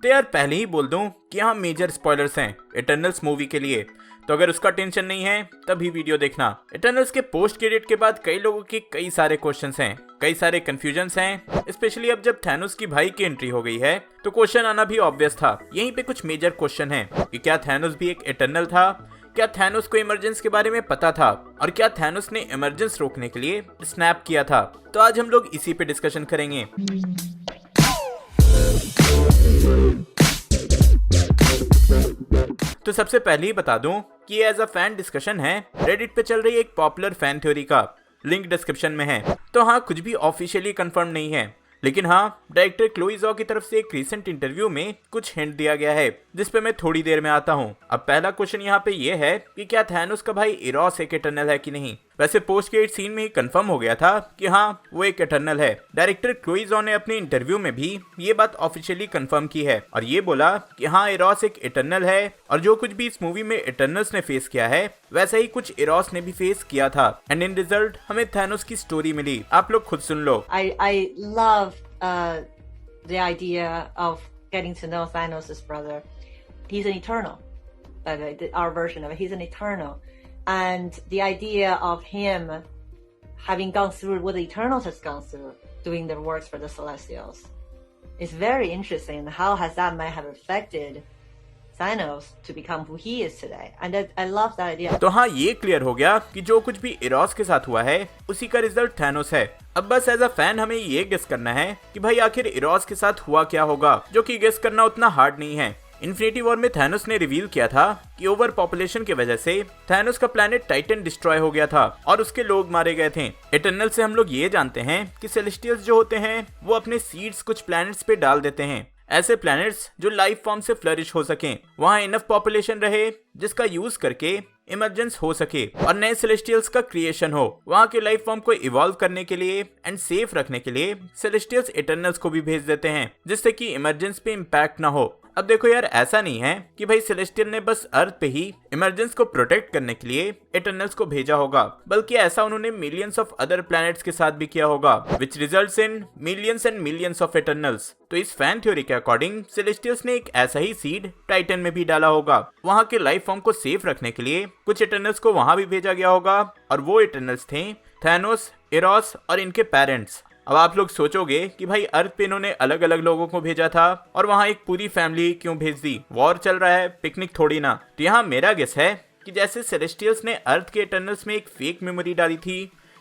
तो यार पहले ही बोल दूं कि यहाँ मेजर स्पॉयलर्स हैं इटर्नल्स मूवी के लिए, तो अगर उसका टेंशन नहीं है तभी वीडियो देखना। इटर्नल्स के पोस्ट क्रेडिट के बाद कई लोगों के कई सारे क्वेश्चंस हैं, कई सारे कंफ्यूजन्स हैं, स्पेशली अब जब थैनोस की भाई की एंट्री हो गई है तो क्वेश्चन आना भी ऑब्वियस था। यहीं पे कुछ मेजर क्वेश्चन है कि क्या थैनोस भी एक इटर्नल था, क्या थैनोस को इमरजेंस के बारे में पता था, और क्या थैनोस ने इमरजेंस रोकने के लिए स्नैप किया था। तो आज हम लोग इसी पे डिस्कशन करेंगे। तो सबसे पहले ही बता दूं कि ये एज अ फैन डिस्कशन है, रेडिट पे चल रही एक पॉपुलर फैन थ्योरी का, लिंक डिस्क्रिप्शन में है। तो हाँ, कुछ भी ऑफिशियली कंफर्म नहीं है, लेकिन हाँ डायरेक्टर क्लोई ज़ॉ की तरफ से एक रीसेंट इंटरव्यू में कुछ हिंट दिया गया है, जिस पे मैं थोड़ी देर में आता हूँ। अब पहला क्वेश्चन यहाँ पे ये है कि क्या थैनोस का भाई इरोस एक इटर्नल है कि नहीं। वैसे पोस्ट क्रेडिट सीन में ही कंफर्म हो गया था कि हाँ वो एक इटर्नल है। डायरेक्टर क्लोई ज़ॉ ने अपने इंटरव्यू में भी ये बात ऑफिशियली कंफर्म की है और ये बोला कि हाँ इरोस एक इटर्नल है, और जो कुछ भी इस मूवी में इटर्नल्स ने फेस किया है वैसा ही कुछ इरोस ने भी फेस किया था, एंड इन रिजल्ट हमें थैनोस की स्टोरी मिली। आप लोग खुद सुन लो। I love the idea of getting to know Thanos' brother. He's an Eternal. Our version of it, he's an Eternal. And the idea of him having gone through what the Eternals has gone through, doing their works for the Celestials, is very interesting. How has that might have affected Thanos to become who he is today? And I love that idea. तो हाँ, ये clear हो गया कि जो कुछ भी Eros के साथ हुआ है उसी का रिजल्ट थैनोस है। अब बस एज अ फैन हमें ये गेस करना है कि भाई आखिर इरोस के साथ हुआ क्या होगा, जो कि गेस करना उतना हार्ड नहीं है। इन्फिनिटी वॉर में थैनोस ने रिवील किया था कि ओवर पॉपुलेशन की वजह से थैनोस का प्लेनेट टाइटन डिस्ट्रॉय हो गया था और उसके लोग मारे गए थे। इटर्नल से हम लोग ये जानते हैं कि सेलेस्टियल्स जो होते हैं वो अपने सीड्स कुछ प्लैनेट्स पे डाल देते हैं, ऐसे प्लैनेट्स जो लाइफ फॉर्म से फ्लरिश हो सकें, वहाँ इनफ पॉपुलेशन रहे जिसका यूज करके इमरजेंस हो सके और नए सेलेस्टियल्स का क्रिएशन हो। वहाँ के लाइफ फॉर्म को इवॉल्व करने के लिए एंड सेफ रखने के लिए सेलेस्टियल्स इटर्नल्स को भी भेज देते हैं, जिससे कि इमरजेंस पे इम्पैक्ट ना हो। अब देखो यार, ऐसा नहीं है कि भाई सेलेस्टियल ने बस अर्थ पे ही इमरजेंस को प्रोटेक्ट करने के लिए इटर्नल्स को भेजा होगा, बल्कि ऐसा उन्होंने मिलियंस ऑफ अदर प्लैनेट्स के साथ भी किया होगा, which results in millions and millions of Eternals. तो इस फैन थ्योरी के अकॉर्डिंग सेलेस्टियल्स ने एक ऐसा ही सीड टाइटन में भी डाला होगा। वहाँ के लाइफ फॉर्म को सेफ रखने के लिए कुछ इटर्नल्स को वहाँ भी भेजा गया होगा, और वो इटर्नल्स थे थैनोस, इरोस और इनके पेरेंट्स। अब आप लोग सोचोगे कि भाई अर्थ पे इन्होंने अलग अलग लोगों को भेजा था और वहाँ एक पूरी फैमिली क्यों भेज दी, वॉर चल रहा है, पिकनिक थोड़ी ना। तो यहाँ मेरा गेस है कि जैसे सेलेस्टियल्स ने अर्थ के इटर्नल्स में एक फेक मेमोरी डाली थी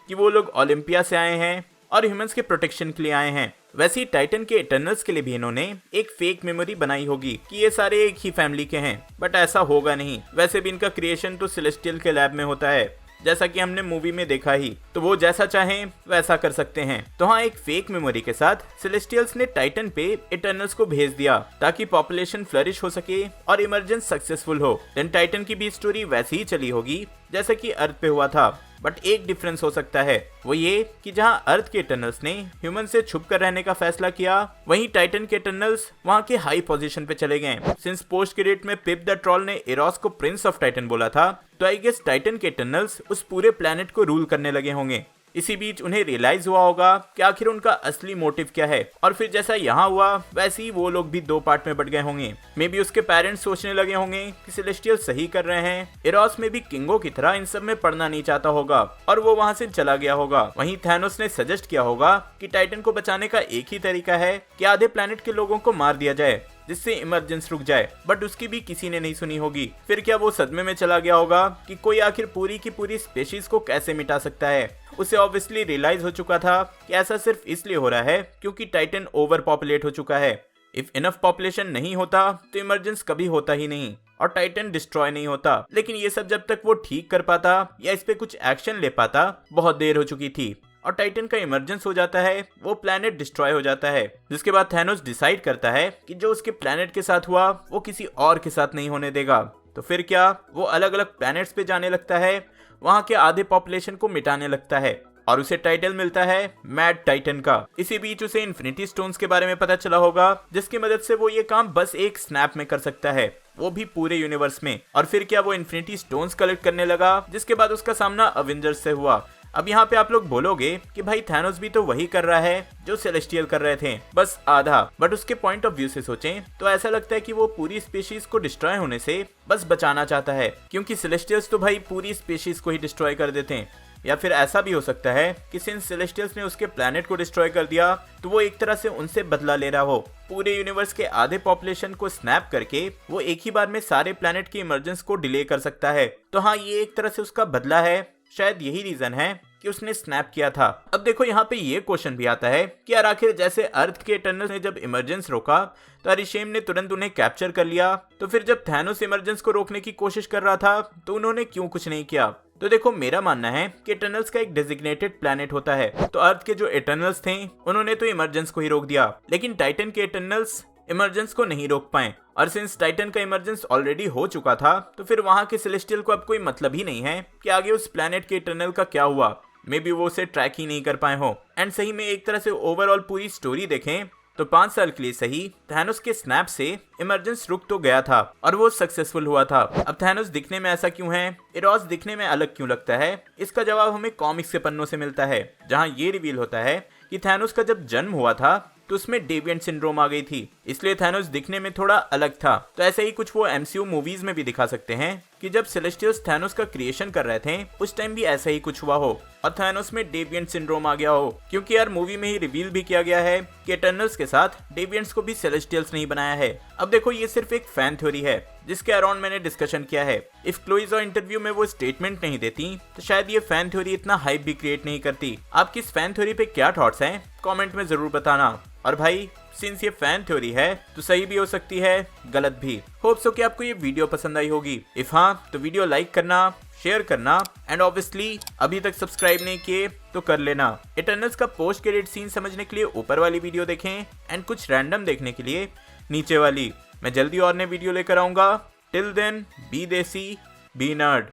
कि वो लोग ओलंपिया से आए हैं और ह्यूमंस के प्रोटेक्शन के लिए आए हैं, वैसे ही टाइटन के इटर्नल्स के लिए भी इन्होंने एक फेक मेमोरी बनाई होगी कि ये सारे एक ही फैमिली के हैं। बट ऐसा होगा नहीं, वैसे भी इनका क्रिएशन तो सेलेस्टियल के लैब में होता है, जैसा कि हमने मूवी में देखा ही, तो वो जैसा चाहें वैसा कर सकते हैं। तो हाँ, एक फेक मेमोरी के साथ सेलेस्टियल्स ने टाइटन पे इटर्नल्स को भेज दिया ताकि पॉपुलेशन फ्लरिश हो सके और इमरजेंस सक्सेसफुल हो। देन टाइटन की भी स्टोरी वैसी ही चली होगी जैसा कि अर्थ पे हुआ था, बट एक डिफरेंस हो सकता है, वो ये कि जहां अर्थ के इटर्नल्स ने ह्यूमन से छुप कर रहने का फैसला किया, वहीं टाइटन के इटर्नल्स वहां के हाई पोजीशन पे चले गए। सिंस पोस्ट क्रेडिट में पिप द ट्रॉल ने इरोस को प्रिंस ऑफ टाइटन बोला था, तो आई गेस टाइटन के इटर्नल्स उस पूरे प्लेनेट को रूल करने लगे होंगे। इसी बीच उन्हें रियलाइज हुआ होगा कि आखिर उनका असली मोटिव क्या है, और फिर जैसा यहाँ हुआ वैसे ही वो लोग भी दो पार्ट में बट गए होंगे। मे बी उसके पेरेंट्स सोचने लगे होंगे कि सेलेस्टियल सही कर रहे हैं, इरोस में भी किंगो की तरह इन सब में पढ़ना नहीं चाहता होगा और वो वहाँ से चला गया होगा। वहीं थैनोस ने सजेस्ट किया होगा कि टाइटन को बचाने का एक ही तरीका है कि आधे प्लेनेट के लोगों को मार दिया जाए जिससे इमरजेंस रुक जाए, बट उसकी भी किसी ने नहीं सुनी होगी। फिर क्या वो सदमे में चला गया होगा कि कोई आखिर पूरी की पूरी स्पेशीज को कैसे मिटा सकता है। उसे ऑब्वियसली रियलाइज हो चुका था कि ऐसा सिर्फ इसलिए हो रहा है क्योंकि टाइटन ओवर पॉपुलेट हो चुका है। इफ इनफ पॉपुलेशन नहीं होता तो इमरजेंस कभी होता ही नहीं और टाइटन डिस्ट्रॉय नहीं होता। लेकिन ये सब जब तक वो ठीक कर पाता या इस पे कुछ एक्शन ले पाता, बहुत देर हो चुकी थी और टाइटन का इमरजेंस हो जाता है, वो प्लेनेट डिस्ट्रॉय हो जाता है। जिसके बाद थैनोस डिसाइड करता है कि जो उसके प्लेनेट के साथ हुआ वो किसी और के साथ नहीं होने देगा। तो फिर क्या, वो अलग अलग प्लैनेट्स पे जाने लगता है, वहाँ के आधे पॉपुलेशन को मिटाने लगता है और उसे टाइटल मिलता है मैड टाइटन का। इसी बीच उसे इन्फिनिटी स्टोन्स के बारे में पता चला होगा, जिसकी मदद से वो ये काम बस एक स्नैप में कर सकता है, वो भी पूरे यूनिवर्स में। और फिर क्या, वो इन्फिनिटी स्टोन्स कलेक्ट करने लगा, जिसके बाद उसका सामना अवेंजर्स से हुआ। अब यहाँ पे आप लोग बोलोगे कि भाई थैनोस भी तो वही कर रहा है जो सेलेस्टियल कर रहे थे, बस आधा। बट उसके पॉइंट ऑफ व्यू से सोचें तो ऐसा लगता है कि वो पूरी स्पीशीज को डिस्ट्रॉय होने से बस बचाना चाहता है, क्योंकि सेलेस्टियल्स तो भाई पूरी स्पीशीज को ही डिस्ट्रॉय कर देते हैं। या फिर ऐसा भी हो सकता है कि सिंस सेलेस्टियल्स ने उसके प्लैनेट को डिस्ट्रॉय कर दिया तो वो एक तरह से उनसे बदला ले रहा हो। पूरे यूनिवर्स के आधे पॉपुलेशन को स्नैप करके वो एक ही बार में सारे प्लैनेट की इमरजेंस को डिले कर सकता है। तो हाँ, ये एक तरह से उसका बदला है। शायद यही रीजन है कि उसने स्नैप किया था। अब देखो यहाँ पे ये क्वेश्चन भी आता है कि यार आखिर जैसे अर्थ के इटर्नल्स ने जब इमरजेंस रोका तो अरिशेम ने तुरंत उन्हें कैप्चर कर लिया, तो फिर जब थैनोस इमरजेंस को रोकने की कोशिश कर रहा था तो उन्होंने क्यों कुछ नहीं किया? तो देखो, मेरा मानना है कि इटर्नल्स का एक डेजिग्नेटेड प्लैनेट होता है, तो अर्थ के जो इटर्नल्स थे उन्होंने तो इमरजेंस को ही रोक दिया, लेकिन टाइटन के इटर्नल्स इमरजेंस को नहीं रोक पाए। और सिंस टाइटन का इमरजेंस ऑलरेडी हो चुका था तो फिर वहां के सेलेस्टियल को अब कोई मतलब ही नहीं है कि आगे उस प्लैनेट के इटर्नल का क्या हुआ। मे बी वो उसे ट्रैक ही नहीं कर पाए हो। एंड सही में एक तरह से ओवरऑल पूरी स्टोरी देखें तो 5 साल के लिए सही थैनोस के स्नैप से इमरजेंस रुक तो गया था और वो सक्सेसफुल हुआ था। अब थैनोस दिखने में ऐसा क्यों है, इरोस दिखने में अलग क्यों लगता है, इसका जवाब हमें कॉमिक्स के पन्नों से मिलता है, जहां ये रिवील होता है कि थैनोस का जब जन्म हुआ था तो उसमें डेविएंट सिंड्रोम आ गई थी, इसलिए थैनोस दिखने में थोड़ा अलग था। तो ऐसे ही कुछ वो एमसीयू मूवीज में भी दिखा सकते हैं कि जब सेलेस्टियल्स थैनोस का क्रिएशन कर रहे थे उस टाइम भी ऐसा ही कुछ हुआ हो और थैनोस में डेविएंट सिंड्रोम आ गया हो, क्योंकि यार मूवी में ही रिवील भी किया गया है कि इटर्नल्स के साथ डेविएंट्स को भी सेलेस्टियल्स नहीं बनाया है। अब देखो, ये सिर्फ एक फैन थ्योरी है जिसके अराउंड मैंने डिस्कशन किया है। इफ क्लोइज़ और इंटरव्यू में वो स्टेटमेंट नहीं देती तो शायद ये फैन थ्योरी इतना हाइप भी क्रिएट नहीं करती। आपकी इस फैन थ्योरी पे क्या थॉट्स हैं कमेंट में जरूर बताना। और भाई, सिंस ये फैन थ्योरी है तो सही भी हो सकती है, गलत भी। होप सो कि आपको ये वीडियो पसंद आई होगी। इफ हाँ तो वीडियो लाइक करना, शेयर करना एंड ऑब्वियसली अभी तक सब्सक्राइब नहीं किए तो कर लेना। इटर्नल्स का पोस्ट क्रेडिट सीन समझने के लिए ऊपर वाली वीडियो देखें एंड कुछ रैंडम देखने के लिए नीचे वाली। मैं जल्दी और नए वीडियो लेकर आऊंगा। टिल देन, बी देसी, बी नर्ड।